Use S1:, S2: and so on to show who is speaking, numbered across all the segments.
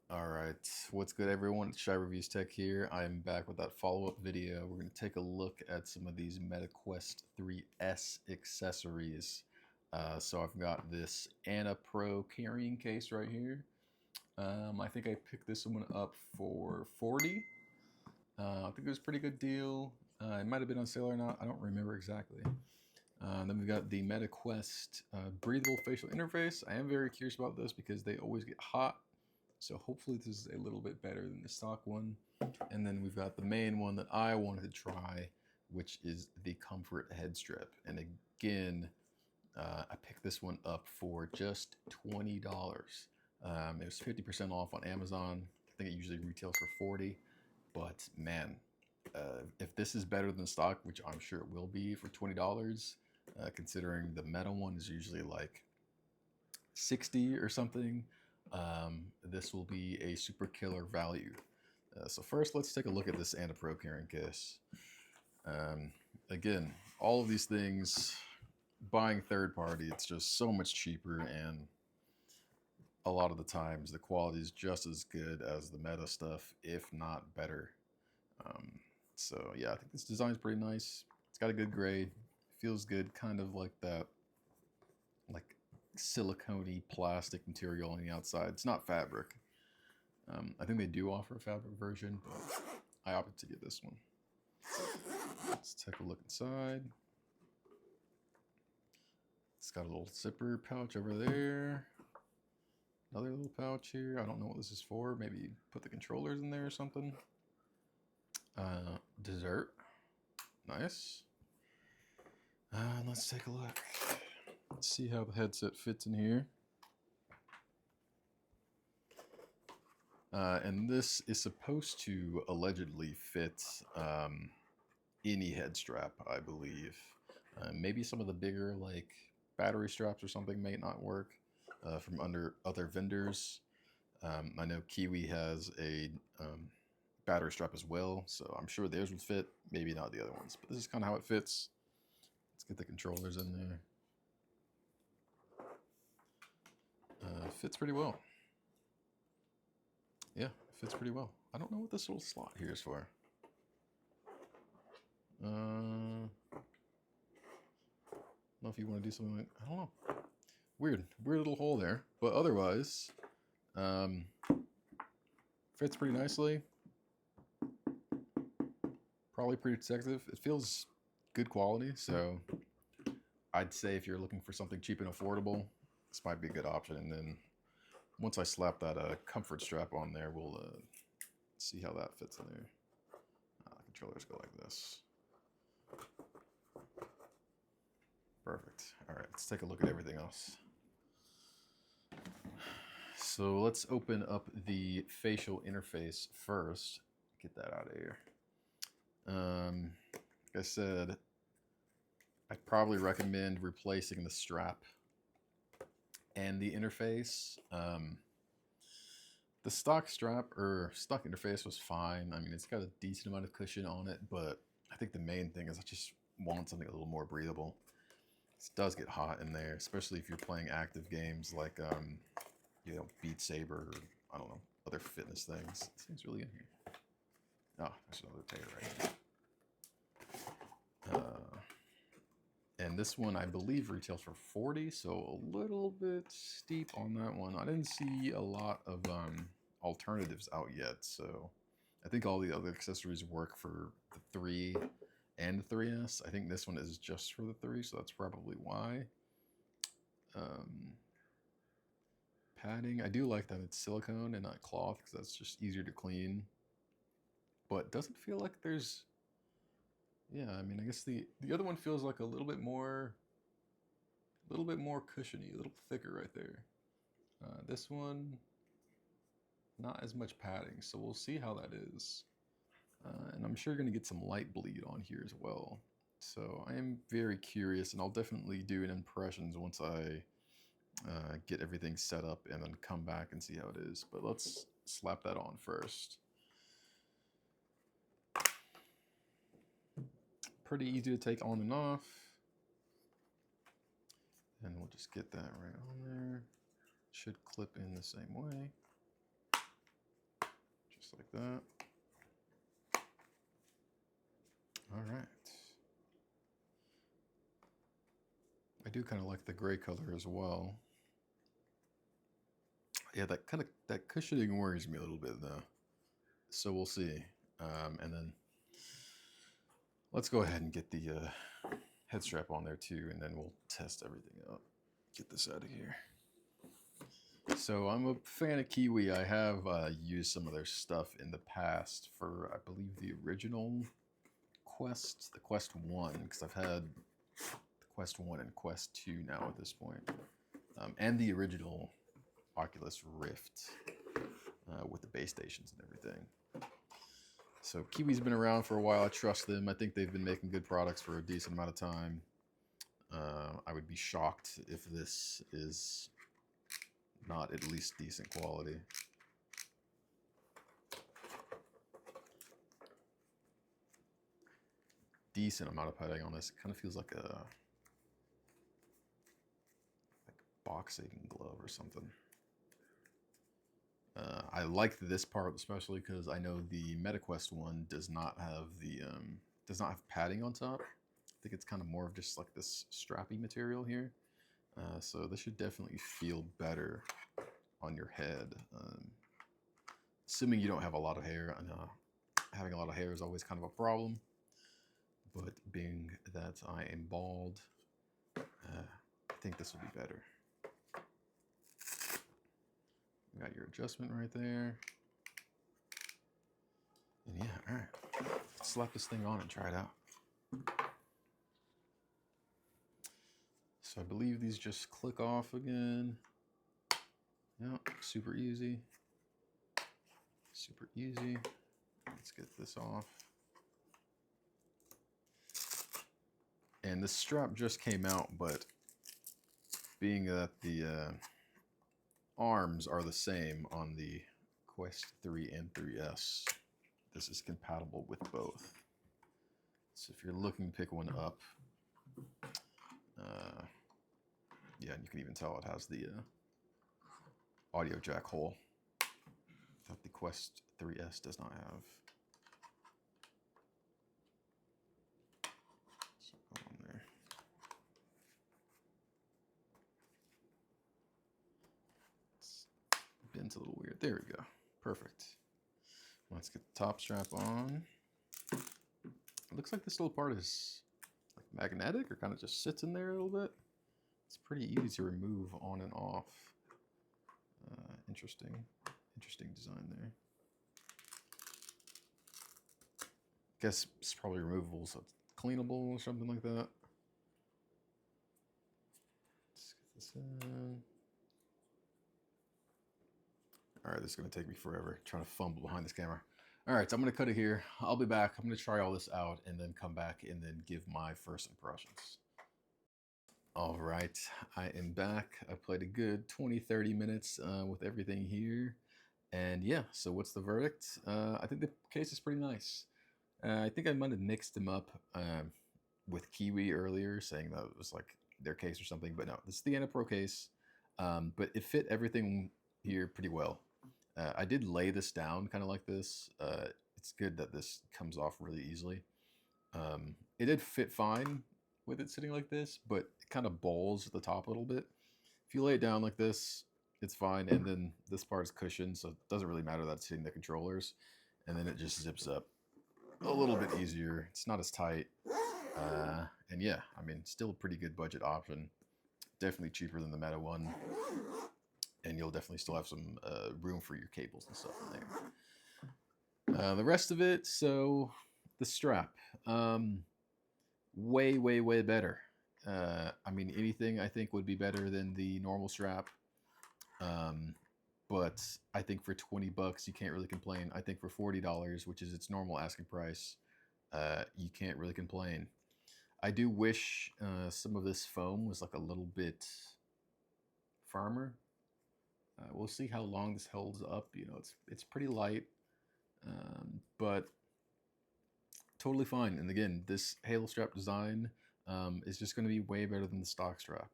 S1: All right, what's good, everyone? It's Shy Reviews Tech here. I'm back with that follow-up video. We're going to take a look at some of these MetaQuest 3S accessories. So I've got this Anna Pro carrying case right here. I think I picked this one up for 40. I think it was a pretty good deal. It might have been on sale or not. I don't remember exactly. Then we've got the MetaQuest breathable facial interface. I am very curious about this because they always get hot. So hopefully this is a little bit better than the stock one. And then we've got the main one that I wanted to try, which is the Comfort head strip. And again, I picked this one up for just $20. It was 50% off on Amazon. I think it usually retails for 40. But man, if this is better than stock, which I'm sure it will be for $20, considering the Meta one is usually like 60 or something, this will be a super killer value. So first, let's take a look at this Antipro carrying case. Again, all of these things, buying third party, it's just so much cheaper, and a lot of the times the quality is just as good as the Meta stuff, if not better. Um, so yeah, I think this design is pretty nice. It's got a good grade, feels good, kind of like that, like silicone plastic material on the outside. It's not fabric. I think they do offer a fabric version, but I opted to get this one. Let's take a look inside. It's got a little zipper pouch over there. Another little pouch here. I don't know what this is for. Maybe put the controllers in there or something. Dessert. Nice. Let's take a look. Let's see how the headset fits in here. And this is supposed to allegedly fit any head strap, I believe. Maybe some of the bigger, like battery straps or something, may not work from under other vendors. I know Kiwi has a battery strap as well, so I'm sure theirs would fit. Maybe not the other ones, but this is kind of how it fits. Let's get the controllers in there. Fits pretty well. Yeah, it fits pretty well. I don't know what this little slot here is for. I don't know if you want to do something like, I don't know. Weird little hole there, but otherwise, fits pretty nicely. Probably pretty protective. It feels good quality, so I'd say if you're looking for something cheap and affordable, this might be a good option. And then once I slap that comfort strap on there, we'll see how that fits in there. Controllers go like this. Perfect. All right, let's take a look at everything else. So let's open up the facial interface first. Get that out of here. Like I said, I'd probably recommend replacing the strap and the interface. The stock strap or stock interface was fine. I mean, it's got a decent amount of cushion on it, but I think the main thing is I just want something a little more breathable. It does get hot in there, especially if you're playing active games like, Beat Saber, or, I don't know, other fitness things. This thing's really in here. Oh, there's another tater right here. And this one, I believe, retails for 40, so a little bit steep on that one. I didn't see a lot of alternatives out yet, so I think all the other accessories work for the 3 and the 3S. I think this one is just for the 3, so that's probably why. Padding, I do like that it's silicone and not cloth because that's just easier to clean. But doesn't feel like there's, yeah, I mean, I guess the other one feels like a little bit more cushiony, a little thicker right there. This one, not as much padding, so we'll see how that is. And I'm sure you're going to get some light bleed on here as well. So I am very curious, and I'll definitely do an impressions once I get everything set up and then come back and see how it is. But let's slap that on first. Pretty easy to take on and off. And we'll just get that right on there. Should clip in the same way. like that. All right. I do kind of like the gray color as well. Yeah, that cushioning worries me a little bit though. So we'll see. And then let's go ahead and get the head strap on there too, and then we'll test everything out. Get this out of here. So I'm a fan of Kiwi. I have used some of their stuff in the past for, I believe, the original Quest, the Quest 1, because I've had the Quest 1 and Quest 2 now at this point. And the original Oculus Rift with the base stations and everything. So Kiwi's been around for a while. I trust them. I think they've been making good products for a decent amount of time. I would be shocked if this is not at least decent quality. Decent amount of padding on this. It kind of feels like a boxing glove or something. I like this part especially because I know the MetaQuest one does not have padding on top. I think it's kind of more of just like this strappy material here. So this should definitely feel better on your head. Assuming you don't have a lot of hair. And having a lot of hair is always kind of a problem. But being that I am bald, I think this will be better. You got your adjustment right there. And yeah, all right. Let's slap this thing on and try it out. So I believe these just click off again. Yep, super easy. Super easy. Let's get this off. And the strap just came out, but being that the arms are the same on the Quest 3 and 3S, this is compatible with both. So if you're looking to pick one up, yeah, and you can even tell it has the audio jack hole that the Quest 3S does not have. So go on there. It's bent a little weird. There we go. Perfect. Let's get the top strap on. It looks like this little part is like magnetic or kind of just sits in there a little bit. It's pretty easy to remove on and off. Interesting design there. Guess it's probably removable, so it's cleanable or something like that. Let's get this in. All right, this is gonna take me forever trying to fumble behind this camera. All right, so I'm gonna cut it here. I'll be back. I'm gonna try all this out and then come back and then give my first impressions. All right, I am back. I played a good 20-30 minutes with everything here. And yeah, so what's the verdict? I think the case is pretty nice. I think I might have mixed them up with Kiwi earlier, saying that it was like their case or something. But no, this is the Anapro case. But it fit everything here pretty well. I did lay this down kind of like this. It's good that this comes off really easily. It did fit fine with it sitting like this, but it kind of balls at the top a little bit. If you lay it down like this, it's fine. And then this part is cushioned, so it doesn't really matter that it's hitting the controllers. And then it just zips up a little bit easier. It's not as tight. And yeah, I mean, still a pretty good budget option. Definitely cheaper than the Meta one. And you'll definitely still have some room for your cables and stuff in there. The rest of it, so the strap. Way better. I mean, anything I think would be better than the normal strap. But I think for 20 bucks, you can't really complain. I think for $40, which is its normal asking price, you can't really complain. I do wish some of this foam was like a little bit firmer. We'll see how long this holds up. You know, it's pretty light, but totally fine. And again, this Halo strap design is just going to be way better than the stock strap.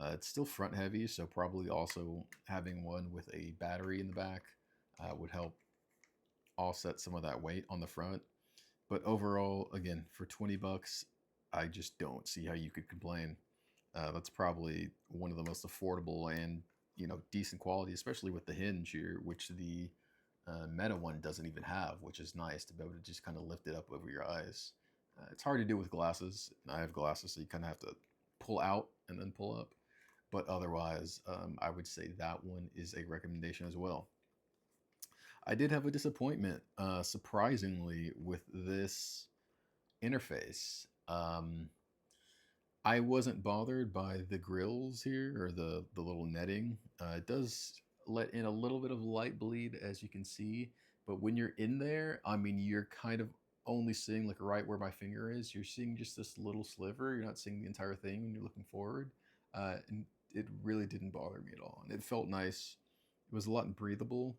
S1: It's still front heavy, so probably also having one with a battery in the back would help offset some of that weight on the front. But overall, again, for 20 bucks, I just don't see how you could complain. That's probably one of the most affordable and decent quality, especially with the hinge here, which the Meta one doesn't even have, which is nice to be able to just kind of lift it up over your eyes. It's hard to do with glasses. I have glasses, so you kind of have to pull out and then pull up. But otherwise, I would say that one is a recommendation as well. I did have a disappointment, surprisingly, with this interface. I wasn't bothered by the grills here or the little netting. It does let in a little bit of light bleed, as you can see, but when you're in there, I mean, you're kind of only seeing like right where my finger is. You're seeing just this little sliver. You're not seeing the entire thing when you're looking forward, and it really didn't bother me at all. And it felt nice. It was a lot breathable,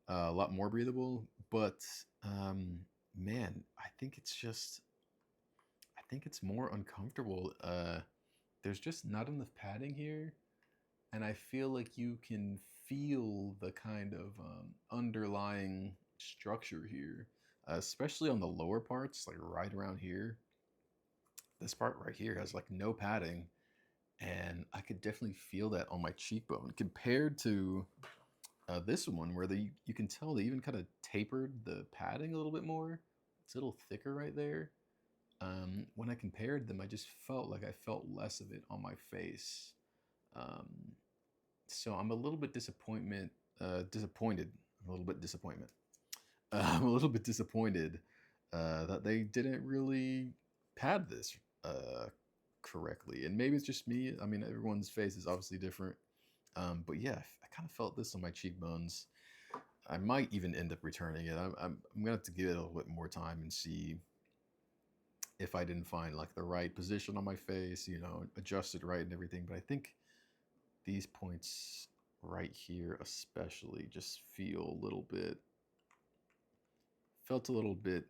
S1: a lot more breathable. But man, I think it's more uncomfortable. There's just not enough padding here, and I feel like you can feel the kind of underlying structure here, especially on the lower parts, like right around here. This part right here has like no padding, and I could definitely feel that on my cheekbone compared to this one, where you can tell they even kind of tapered the padding a little bit more. It's a little thicker right there. When I compared them, I just felt like I felt less of it on my face. Um, so I'm a little bit disappointed. A little bit disappointment. I'm a little bit disappointed that they didn't really pad this uh, correctly. And maybe it's just me. I mean, everyone's face is obviously different. But yeah, I kind of felt this on my cheekbones. I might even end up returning it. I'm gonna have to give it a little bit more time and see if I didn't find like the right position on my face, adjust it right and everything. But I think these points right here, especially, just felt a little bit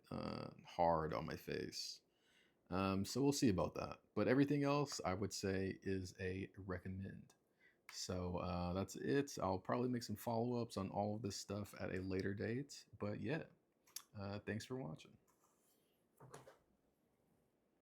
S1: hard on my face. So we'll see about that. But everything else, I would say, is a recommend. So that's it. I'll probably make some follow ups on all of this stuff at a later date. But yeah, thanks for watching.